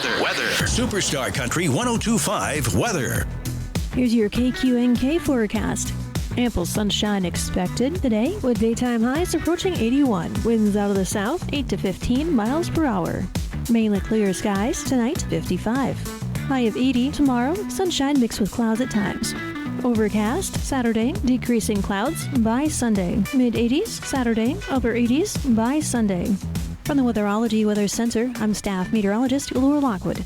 Superstar Country 102.5 weather. Here's your KQNK forecast. Ample sunshine expected today with daytime highs approaching 81. Winds out of the south 8 to 15 miles per hour. Mainly clear skies tonight 55. High of 80 tomorrow, sunshine mixed with clouds at times. Overcast Saturday, decreasing clouds by Sunday. Mid-80s Saturday, upper 80s by Sunday. From the Weatherology Weather Center, I'm staff meteorologist Laura Lockwood.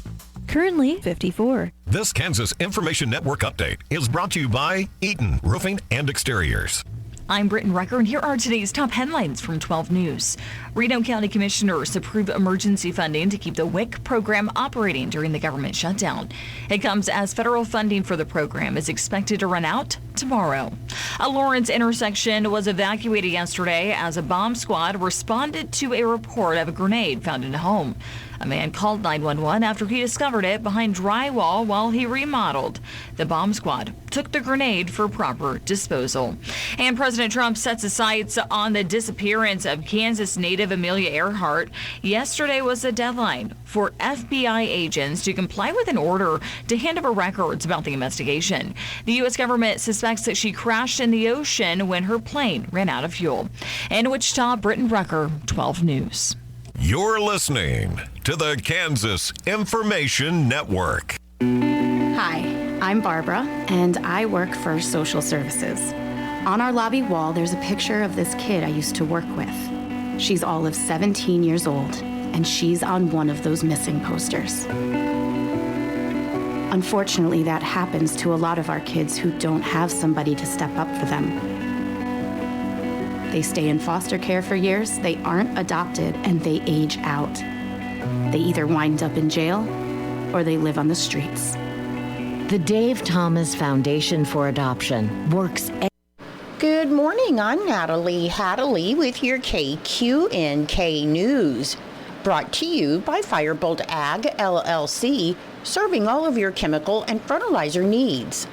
Currently 54. This Kansas Information Network update is brought to you by Eaton Roofing and Exteriors. I'm Britton Rucker, and here are today's top headlines from 12 News. Reno County Commissioners approve emergency funding to keep the WIC program operating during the government shutdown. It comes as federal funding for the program is expected to run out tomorrow. A Lawrence intersection was evacuated yesterday as a bomb squad responded to a report of a grenade found in a home. A man called 911 after he discovered it behind drywall while he remodeled. The bomb squad took the grenade for proper disposal. And President Trump sets his sights on the disappearance of Kansas native Amelia Earhart. Yesterday was the deadline for FBI agents to comply with an order to hand over records about the investigation. The U.S. government suspects that she crashed in the ocean when her plane ran out of fuel. In Wichita, Britton Rucker, 12 News. You're listening to the Kansas Information Network. Hi, I'm Barbara, and I work for social services. On our lobby wall, there's a picture of this kid I used to work with. She's all of 17 years old, and she's on one of those missing posters. Unfortunately, that happens to a lot of our kids who don't have somebody to step up for them. They stay in foster care for years, they aren't adopted, and they age out. They either wind up in jail or they live on the streets. The Dave Thomas Foundation for Adoption works. Good morning, I'm Natalie Hadley with your KQNK News. Brought to you by Firebolt Ag LLC, serving all of your chemical and fertilizer needs.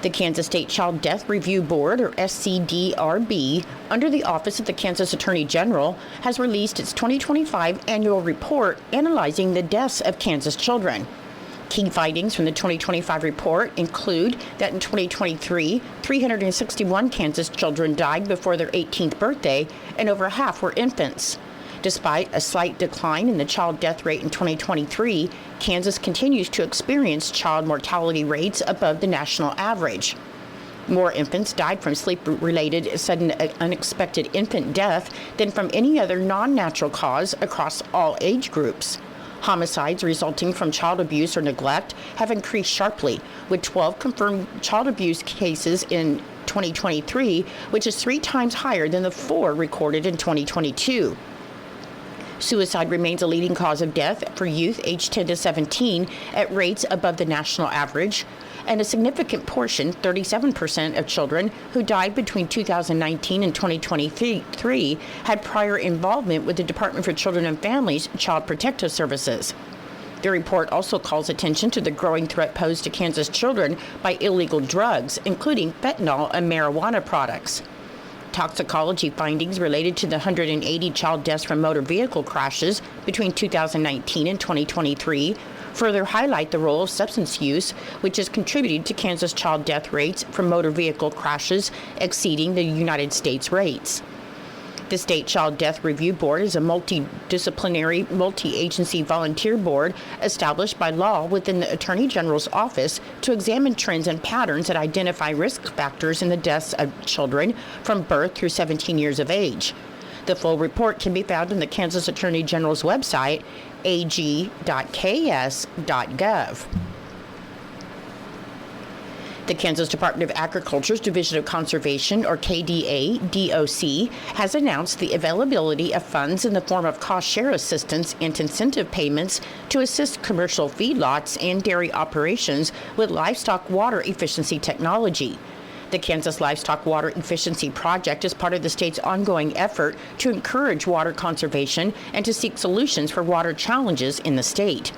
The Kansas State Child Death Review Board, or SCDRB, under the Office of the Kansas Attorney General, has released its 2025 annual report analyzing the deaths of Kansas children. Key findings from the 2025 report include that in 2023, 361 Kansas children died before their 18th birthday, and over half were infants. Despite a slight decline in the child death rate in 2023, Kansas continues to experience child mortality rates above the national average. More infants died from sleep-related sudden unexpected infant death than from any other non-natural cause across all age groups. Homicides resulting from child abuse or neglect have increased sharply, with 12 confirmed child abuse cases in 2023, which is 3 times higher than the 4 recorded in 2022. Suicide remains a leading cause of death for youth aged 10 to 17 at rates above the national average, and a significant portion, 37% of children who died between 2019 and 2023 had prior involvement with the Department for Children and Families Child Protective Services. The report also calls attention to the growing threat posed to Kansas children by illegal drugs, including fentanyl and marijuana products. Toxicology findings related to the 180 child deaths from motor vehicle crashes between 2019 and 2023 further highlight the role of substance use, which has contributed to Kansas child death rates from motor vehicle crashes exceeding the United States rates. The State Child Death Review Board is a multidisciplinary, multi-agency volunteer board established by law within the Attorney General's office to examine trends and patterns that identify risk factors in the deaths of children from birth through 17 years of age. The full report can be found on the Kansas Attorney General's website, ag.ks.gov. The Kansas Department of Agriculture's Division of Conservation, or KDA DOC, has announced the availability of funds in the form of cost share assistance and incentive payments to assist commercial feedlots and dairy operations with livestock water efficiency technology. The Kansas Livestock Water Efficiency Project is part of the state's ongoing effort to encourage water conservation and to seek solutions for water challenges in the state.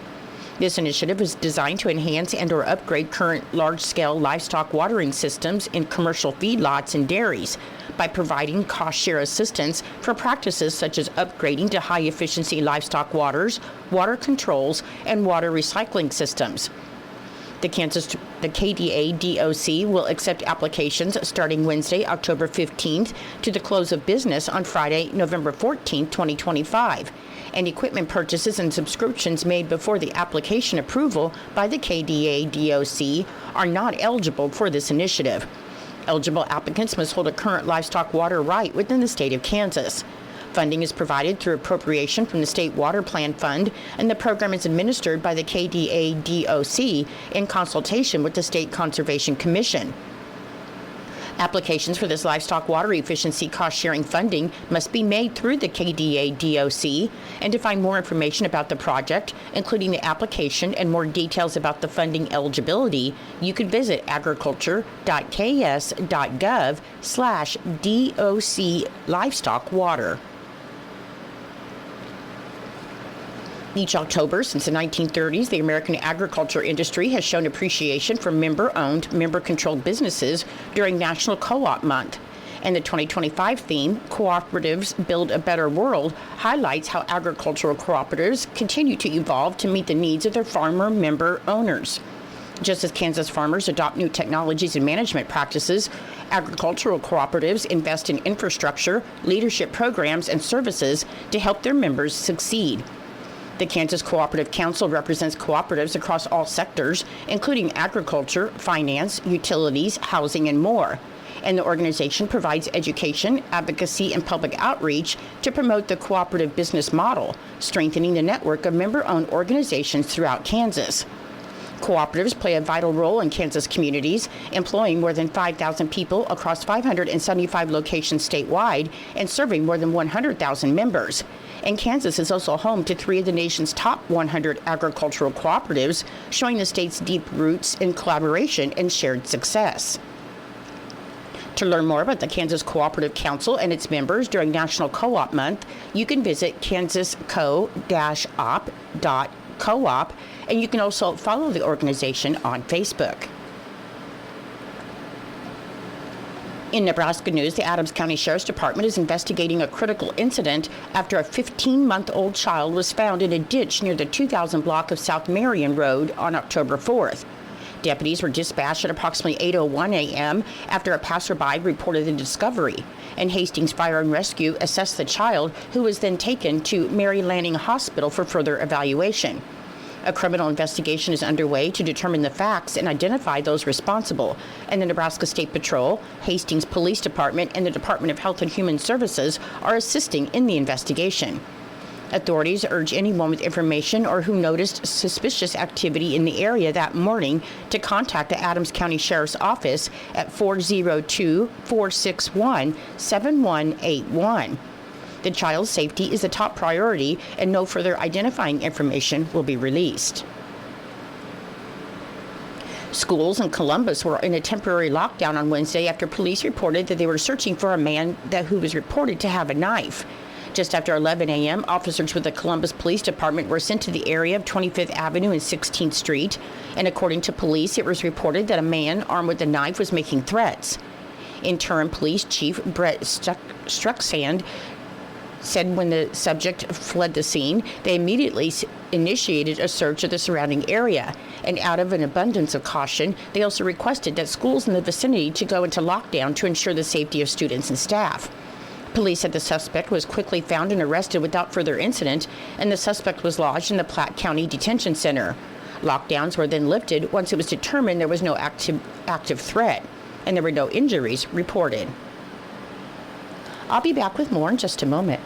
This initiative is designed to enhance and/or upgrade current large-scale livestock watering systems in commercial feedlots and dairies by providing cost-share assistance for practices such as upgrading to high-efficiency livestock waters, water controls, and water recycling systems. The KDA DOC will accept applications starting Wednesday, October 15th to the close of business on Friday, November 14th, 2025. And equipment purchases and subscriptions made before the application approval by the KDA DOC are not eligible for this initiative. Eligible applicants must hold a current livestock water right within the state of Kansas. Funding is provided through appropriation from the State Water Plan Fund, and the program is administered by the KDA DOC in consultation with the State Conservation Commission. Applications for this livestock water efficiency cost-sharing funding must be made through the KDA DOC, and to find more information about the project, including the application and more details about the funding eligibility, you could visit agriculture.ks.gov/DOC livestock water. Each October since the 1930s, the American agriculture industry has shown appreciation for member-owned, member-controlled businesses during National Co-op Month. And the 2025 theme, Cooperatives Build a Better World, highlights how agricultural cooperatives continue to evolve to meet the needs of their farmer member owners. Just as Kansas farmers adopt new technologies and management practices, agricultural cooperatives invest in infrastructure, leadership programs, and services to help their members succeed. The Kansas Cooperative Council represents cooperatives across all sectors, including agriculture, finance, utilities, housing, and more. And the organization provides education, advocacy, and public outreach to promote the cooperative business model, strengthening the network of member-owned organizations throughout Kansas. Cooperatives play a vital role in Kansas communities, employing more than 5,000 people across 575 locations statewide and serving more than 100,000 members. And Kansas is also home to 3 of the nation's top 100 agricultural cooperatives, showing the state's deep roots in collaboration and shared success. To learn more about the Kansas Cooperative Council and its members during National Co-op Month, you can visit kansasco-op.coop, and you can also follow the organization on Facebook. In Nebraska news, the Adams County Sheriff's Department is investigating a critical incident after a 15-month-old child was found in a ditch near the 2000 block of South Marion Road on October 4th. Deputies were dispatched at approximately 8:01 a.m. after a passerby reported the discovery, and Hastings Fire and Rescue assessed the child, who was then taken to Mary Lanning Hospital for further evaluation. A criminal investigation is underway to determine the facts and identify those responsible, and the Nebraska State Patrol, Hastings Police Department, and the Department of Health and Human Services are assisting in the investigation. Authorities urge anyone with information or who noticed suspicious activity in the area that morning to contact the Adams County Sheriff's Office at 402-461-7181. The child's safety is a top priority, and no further identifying information will be released. Schools in Columbus were in a temporary lockdown on Wednesday after police reported that they were searching for a man who was reported to have a knife. Just after 11 a.m., officers with the Columbus Police Department were sent to the area of 25th Avenue and 16th Street, and according to police, it was reported that a man armed with a knife was making threats. Interim Police Chief Brett Struxand said when the subject fled the scene, they immediately initiated a search of the surrounding area, and out of an abundance of caution, they also requested that schools in the vicinity to go into lockdown to ensure the safety of students and staff. Police said the suspect was quickly found and arrested without further incident, and the suspect was lodged in the Platte County Detention Center. Lockdowns were then lifted once it was determined there was no active threat, and there were no injuries reported. I'll be back with more in just a moment.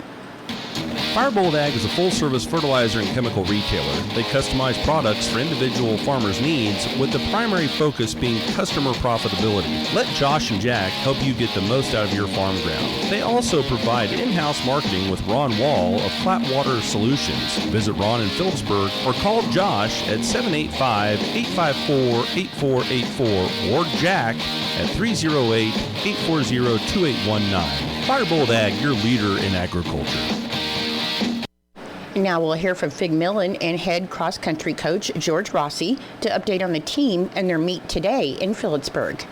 Firebolt Ag is a full-service fertilizer and chemical retailer. They customize products for individual farmers' needs, with the primary focus being customer profitability. Let Josh and Jack help you get the most out of your farm ground. They also provide in-house marketing with Ron Wall of Flatwater Solutions. Visit Ron in Phillipsburg or call Josh at 785-854-8484 or Jack at 308-840-2819. Firebolt Ag, your leader in agriculture. Now we'll hear from Fig Millen and head cross-country coach George Rossi to update on the team and their meet today in Phillipsburg.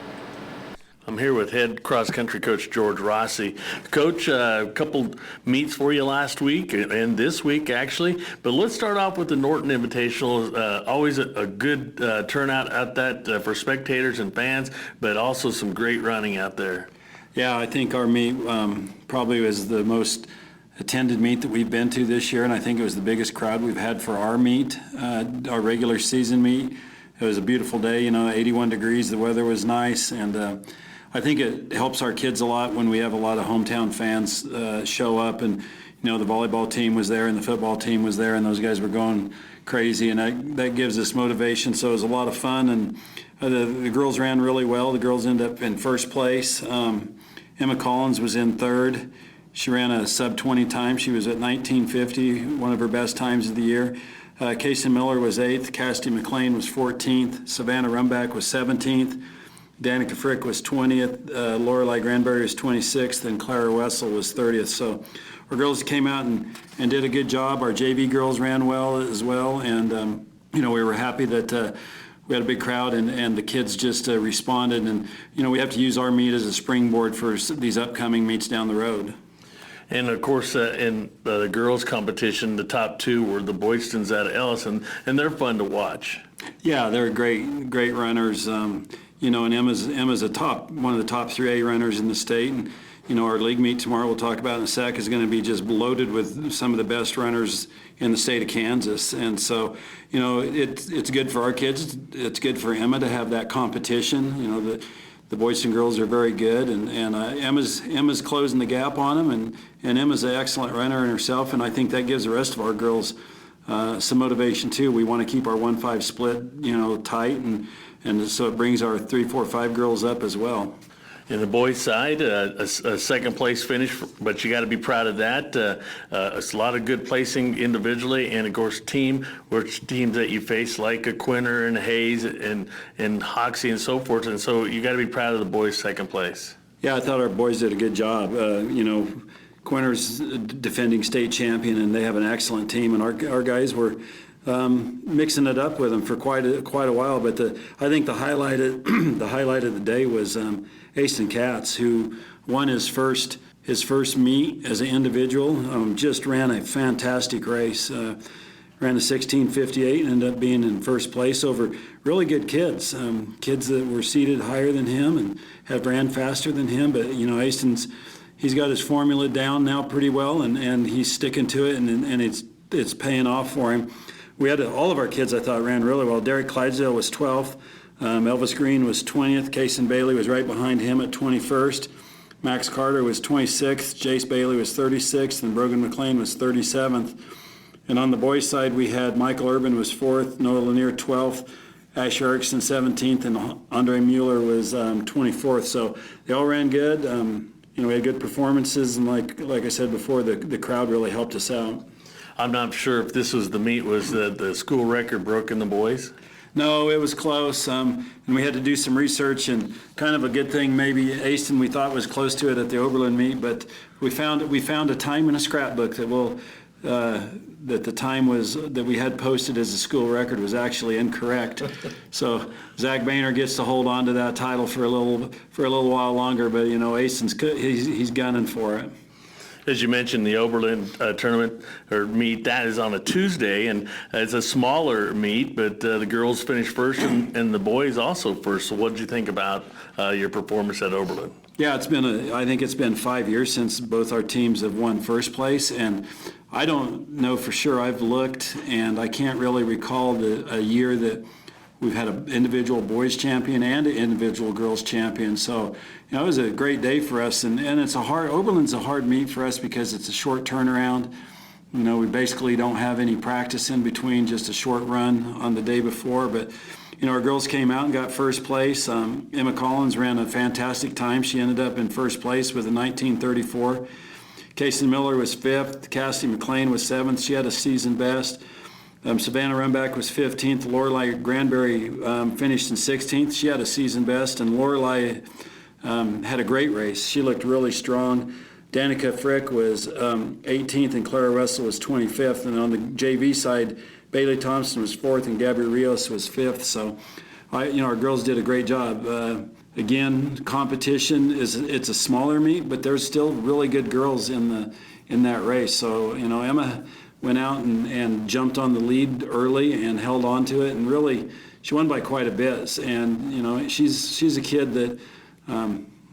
I'm here with head cross-country coach George Rossi. Coach, a couple meets for you last week and this week, actually. But let's start off with the Norton Invitational. Always a good turnout at that for spectators and fans, but also some great running out there. Yeah, I think our meet probably was the most attended meet that we've been to this year, and I think it was the biggest crowd we've had for our meet, our regular season meet. It was a beautiful day, 81 degrees, the weather was nice, and I think it helps our kids a lot when we have a lot of hometown fans show up, and the volleyball team was there and the football team was there, and those guys were going crazy, and that gives us motivation. So it was a lot of fun, and the girls ran really well. The girls ended up in first place. Emma Collins was in third. She ran a sub-20 time. She was at 19:50, one of her best times of the year. Casey Miller was 8th. Cassidy McLean was 14th. Savannah Rumback was 17th. Danica Frick was 20th, Lorelei Granberry was 26th, and Clara Wessel was 30th. So our girls came out and did a good job. Our JV girls ran well as well, and we were happy that we had a big crowd, and the kids just responded. And we have to use our meet as a springboard for these upcoming meets down the road. And of course, in the girls' competition, the top two were the Boystons out of Ellison, and they're fun to watch. Yeah, they're great runners. And Emma's one of the top 3A runners in the state. And our league meet tomorrow, we'll talk about in a sec, is going to be just loaded with some of the best runners in the state of Kansas. And so, it's good for our kids. It's good for Emma to have that competition. The boys and girls are very good, and Emma's closing the gap on them, and Emma's an excellent runner in herself, and I think that gives the rest of our girls some motivation too. We want to keep our 1-5 split, tight, and so it brings our 3, 4, 5 girls up as well. In the boys' side, a second place finish, but you got to be proud of that. It's a lot of good placing individually, and of course, teams that you face like a Quinter and Hayes and Hoxie and so forth, and so you got to be proud of the boys' second place. Yeah, I thought our boys did a good job. Quinter's defending state champion, and they have an excellent team, and our guys were mixing it up with them for quite a while. But I think the highlight of the day was Aston Katz, who won his first meet as an individual. Just ran a fantastic race. Ran a 16:58 and ended up being in first place over really good kids. Kids that were seated higher than him and have ran faster than him. But Aston's he's got his formula down now pretty well, and he's sticking to it, and it's paying off for him. We had all of our kids, I thought, ran really well. Derek Clydesdale was 12th. Elvis Green was 20th. Kason Bailey was right behind him at 21st. Max Carter was 26th. Jace Bailey was 36th. And Brogan McLean was 37th. And on the boys' side, we had Michael Urban was 4th. Noah Lanier 12th. Ash Erickson 17th. And Andre Mueller was 24th. So they all ran good. We had good performances. And like I said before, the crowd really helped us out. I'm not sure if this was the school record broke in the boys. No, it was close, and we had to do some research, and kind of a good thing maybe Aston we thought was close to it at the Oberlin meet, but we found a time in a scrapbook that the time that we had posted as a school record was actually incorrect. So Zach Boehner gets to hold on to that title for a little while longer, but Aston's he's gunning for it. As you mentioned, the Oberlin tournament or meet, that is on a Tuesday, and it's a smaller meet, but the girls finished first and the boys also first. So what did you think about your performance at Oberlin? Yeah, I think it's been 5 years since both our teams have won first place, and I don't know for sure. I've looked, and I can't really recall a year that we've had an individual boys champion and an individual girls champion. So, it was a great day for us, and Oberlin's a hard meet for us because it's a short turnaround. We basically don't have any practice in between, just a short run on the day before. But, our girls came out and got first place. Emma Collins ran a fantastic time. She ended up in first place with a 19:34. Kason Miller was 5th. Cassidy McLean was 7th. She had a season best. Savannah Rumback was 15th. Lorelei Granberry finished in 16th. She had a season best, and Lorelei had a great race. She looked really strong. Danica Frick was 18th and Clara Russell was 25th. And on the JV side, Bailey Thompson was 4th and Gabby Rios was 5th. So, our girls did a great job. Again, competition it's a smaller meet, but there's still really good girls in that race. So, Emma went out and jumped on the lead early and held on to it, and really she won by quite a bit. And she's a kid that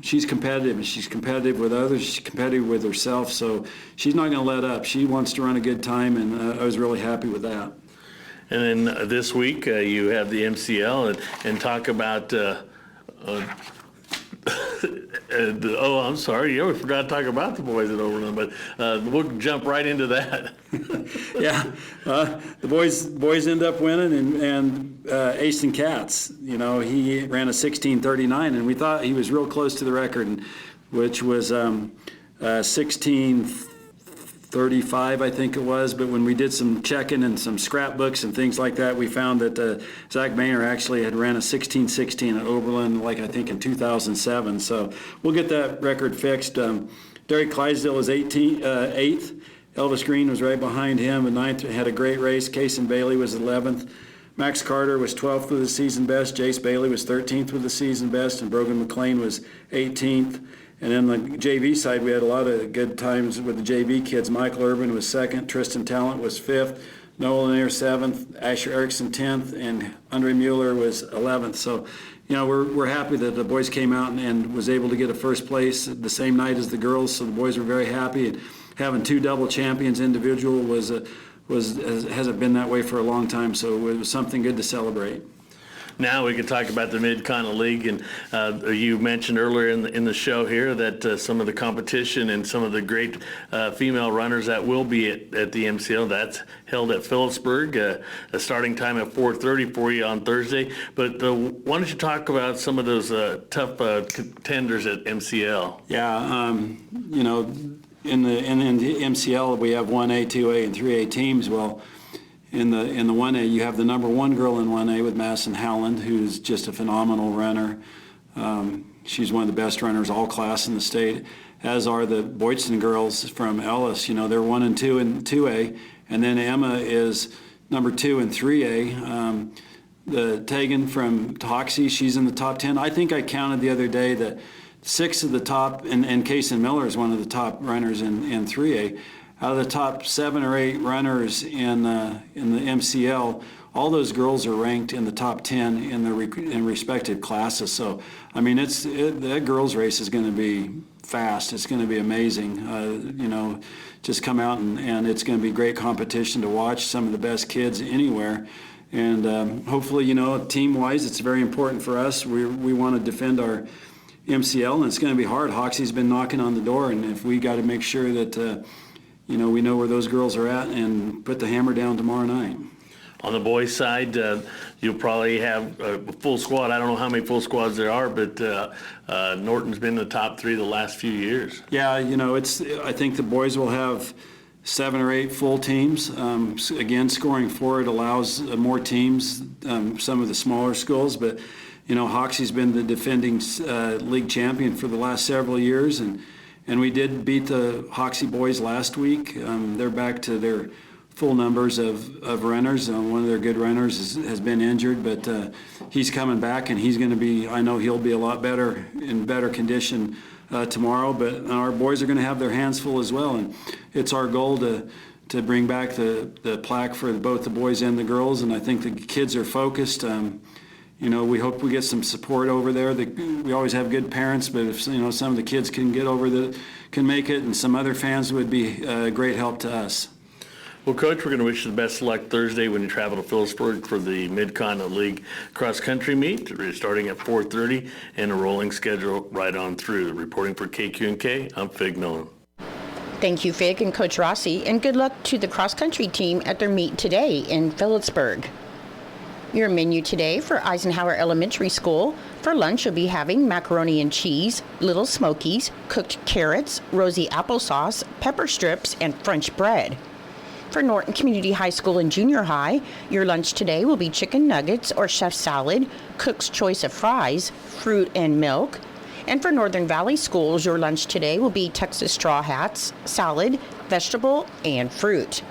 she's competitive, and she's competitive with others. She's competitive with herself, so she's not going to let up. She wants to run a good time, and I was really happy with that. And then this week you have the MCL and talk about. I'm sorry. Yeah, we forgot to talk about the boys at Overland, but we'll jump right into that. Yeah, the boys end up winning, and Aston Katz, he ran a 16:39, and we thought he was real close to the record, which was 16:35, I think it was. But when we did some checking and some scrapbooks and things like that, we found that Zach Maynor actually had ran a 16:16 at Oberlin, I think in 2007. So we'll get that record fixed. Derek Clydesdale was 8th. Elvis Green was right behind him, and 9th, had a great race. Kason Bailey was 11th. Max Carter was 12th with the season best. Jace Bailey was 13th with the season best, and Brogan McLean was 18th. And then the JV side, we had a lot of good times with the JV kids. Michael Urban was 2nd, Tristan Talent was 5th, Noah Lanier 7th, Asher Erickson 10th, and Andre Mueller was 11th. So, we're happy that the boys came out and was able to get a first place the same night as the girls. So the boys were very happy. And having 2 double champions individual hasn't been that way for a long time. So it was something good to celebrate. Now we can talk about the Mid-Continent League, and you mentioned earlier in the show here that some of the competition and some of the great female runners that will be at the MCL, that's held at Phillipsburg, a starting time at 4:30 for you on Thursday. But why don't you talk about some of those tough contenders at MCL? Yeah, in the MCL we have 1A, 2A, and 3A teams. Well, in the 1A, you have the number 1 girl in 1A with Madison Howland, who's just a phenomenal runner. She's one of the best runners all class in the state, as are the Boydston girls from Ellis. They're 1 and 2 in 2A, and then Emma is number 2 in 3A. The Tegan from Hoxie, she's in the top 10. I think I counted the other day that 6 of the top, and Kason Miller is one of the top runners in 3A. Out of the top 7 or 8 runners in the MCL, all those girls are ranked in the top 10 in respective classes. So, that girls' race is going to be fast. It's going to be amazing. Just come out and it's going to be great competition to watch. Some of the best kids anywhere. And hopefully, team-wise, it's very important for us. We want to defend our MCL, and it's going to be hard. Hoxie's been knocking on the door, and if we got to make sure that we know where those girls are at and put the hammer down tomorrow night. On the boys' side, you'll probably have a full squad. I don't know how many full squads there are, but Norton's been in the top 3 the last few years. Yeah, I think the boys will have 7 or 8 full teams. Again, scoring forward allows more teams, some of the smaller schools, but Hoxie's been the defending league champion for the last several years, and we did beat the Hoxie boys last week. They're back to their full numbers of runners. One of their good runners has been injured, but he's coming back, and I know he'll be a lot better, in better condition tomorrow. But our boys are going to have their hands full as well, and it's our goal to bring back the plaque for both the boys and the girls, and I think the kids are focused. We hope we get some support over there. We always have good parents, but if some of the kids can get over can make it, and some other fans would be a great help to us. Well, Coach, we're going to wish you the best of luck Thursday when you travel to Phillipsburg for the Mid-Continent League cross-country meet, starting at 4:30, and a rolling schedule right on through. Reporting for KQNK, I'm Fig Nolan. Thank you, Fig and Coach Rossi, and good luck to the cross-country team at their meet today in Phillipsburg. Your menu today for Eisenhower Elementary School. For lunch, you'll be having macaroni and cheese, little smokies, cooked carrots, rosy applesauce, pepper strips, and French bread. For Norton Community High School and Junior High, your lunch today will be chicken nuggets or chef salad, cook's choice of fries, fruit and milk. And for Northern Valley schools, your lunch today will be Texas straw hats, salad, vegetable, and fruit.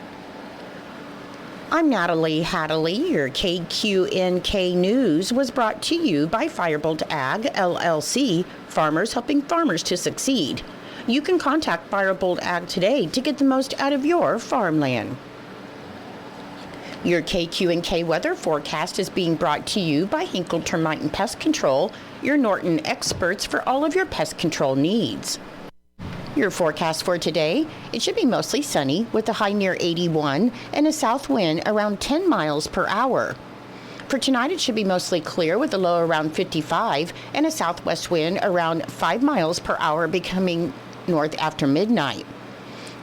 I'm Natalie Hadley. Your KQNK News was brought to you by Firebolt Ag, LLC, farmers helping farmers to succeed. You can contact Firebolt Ag today to get the most out of your farmland. Your KQNK weather forecast is being brought to you by Hinkle Termite and Pest Control, your Norton experts for all of your pest control needs. Your forecast for today, it should be mostly sunny with a high near 81 and a south wind around 10 miles per hour. For tonight, it should be mostly clear with a low around 55 and a southwest wind around 5 miles per hour becoming north after midnight.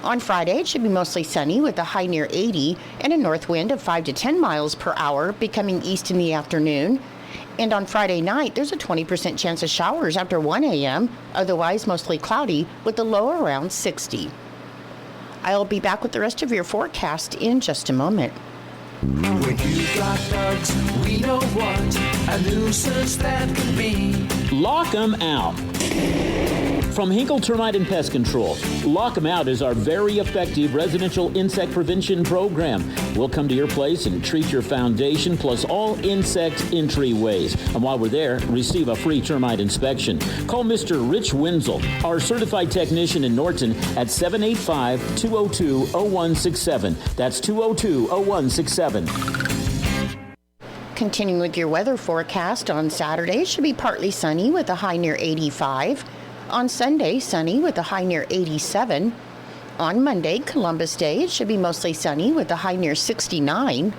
On Friday, it should be mostly sunny with a high near 80 and a north wind of 5 to 10 miles per hour becoming east in the afternoon. And on Friday night, there's a 20% chance of showers after 1 a.m., otherwise mostly cloudy with a low around 60. I'll be back with the rest of your forecast in just a moment. When you've got bugs, we know what a nuisance that can be. Lock 'em out. From Hinkle Termite and Pest Control, Lock 'em Out is our very effective residential insect prevention program. We'll come to your place and treat your foundation plus all insect entryways. And while we're there, receive a free termite inspection. Call Mr. Rich Wenzel, our certified technician in Norton, at 785-202-0167. That's 202-0167. Continuing with your weather forecast, on Saturday, it should be partly sunny with a high near 85. On Sunday, sunny with a high near 87. On Monday, Columbus Day, it should be mostly sunny with a high near 69.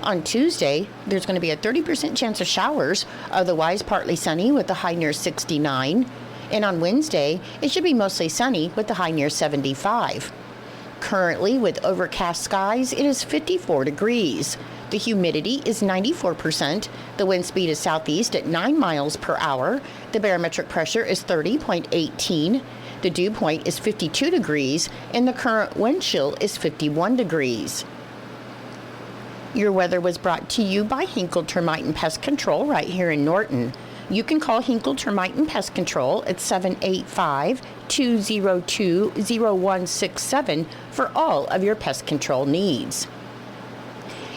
On Tuesday, there's going to be a 30% chance of showers, otherwise partly sunny with a high near 69. And on Wednesday, it should be mostly sunny with a high near 75. Currently, with overcast skies, it is 54 degrees. The humidity is 94%. The wind speed is southeast at 9 miles per hour. The barometric pressure is 30.18. The dew point is 52 degrees, and the current wind chill is 51 degrees. Your weather was brought to you by Hinkle Termite and Pest Control right here in Norton. You can call Hinkle Termite and Pest Control at 785-202-0167 for all of your pest control needs.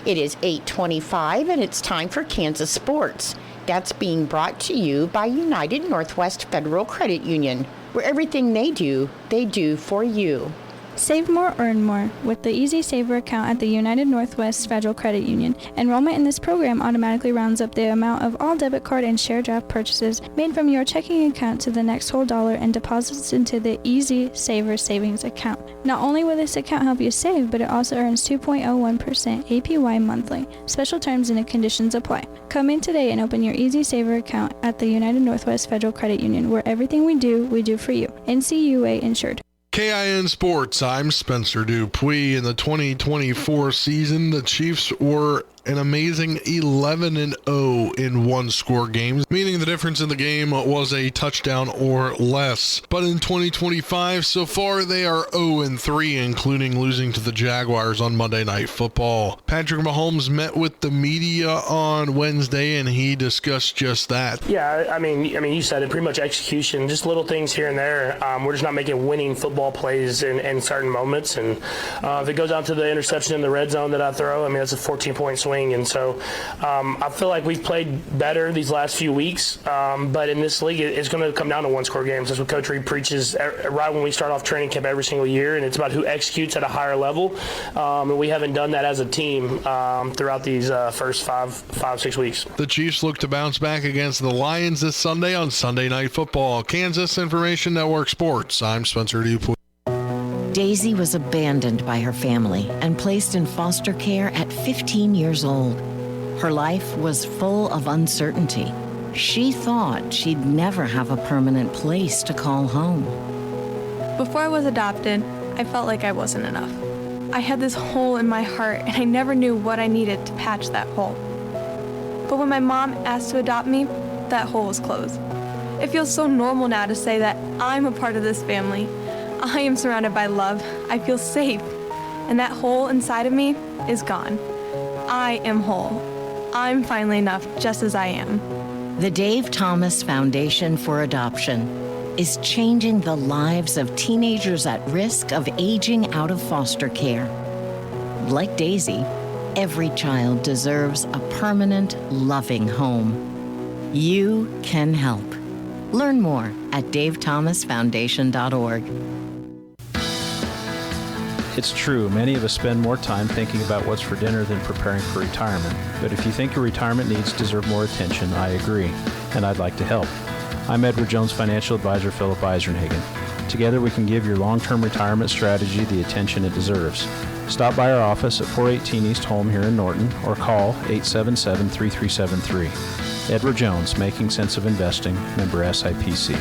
It is 8:25 and it's time for Kansas Sports. That's being brought to you by United Northwest Federal Credit Union, where everything they do for you. Save more, earn more with the Easy Saver account at the United Northwest Federal Credit Union. Enrollment in this program automatically rounds up the amount of all debit card and share draft purchases made from your checking account to the next whole dollar and deposits into the Easy Saver savings account. Not only will this account help you save, but it also earns 2.01% APY monthly. Special terms and conditions apply. Come in today and open your Easy Saver account at the United Northwest Federal Credit Union, where everything we do for you. NCUA insured. KIN Sports, I'm Spencer Dupuis. In the 2024 season, the Chiefs were an amazing 11-0 in one-score games, meaning the difference in the game was a touchdown or less. But in 2025, so far, they are 0-3, including losing to the Jaguars on Monday Night Football. Patrick Mahomes met with the media on Wednesday, and he discussed just that. Yeah, I mean, you said it, pretty much execution, just little things here and there. We're just not making winning football plays in certain moments, and if it goes out to the interception in the red zone that I throw, I mean, that's a 14-point swing. And so I feel like we've played better these last few weeks, but in this league, it's going to come down to one-score games. That's what Coach Reed preaches right when we start off training camp every single year, and it's about who executes at a higher level. And we haven't done that as a team throughout these first 5-6 weeks. The Chiefs look to bounce back against the Lions this Sunday on Sunday Night Football. Kansas Information Network Sports, I'm Spencer Dupuis. Daisy was abandoned by her family and placed in foster care at 15 years old. Her life was full of uncertainty. She thought she'd never have a permanent place to call home. Before I was adopted, I felt like I wasn't enough. I had this hole in my heart, and I never knew what I needed to patch that hole. But when my mom asked to adopt me, that hole was closed. It feels so normal now to say that I'm a part of this family. I am surrounded by love. I feel safe. And that hole inside of me is gone. I am whole. I'm finally enough just as I am. The Dave Thomas Foundation for Adoption is changing the lives of teenagers at risk of aging out of foster care. Like Daisy, every child deserves a permanent, loving home. You can help. Learn more at davethomasfoundation.org. It's true, many of us spend more time thinking about what's for dinner than preparing for retirement. But if you think your retirement needs deserve more attention, I agree, and I'd like to help. I'm Edward Jones financial advisor Philip Eisenhagen. Together we can give your long-term retirement strategy the attention it deserves. Stop by our office at 418 East Home here in Norton or call 877-3373. Edward Jones, Making Sense of Investing, member SIPC.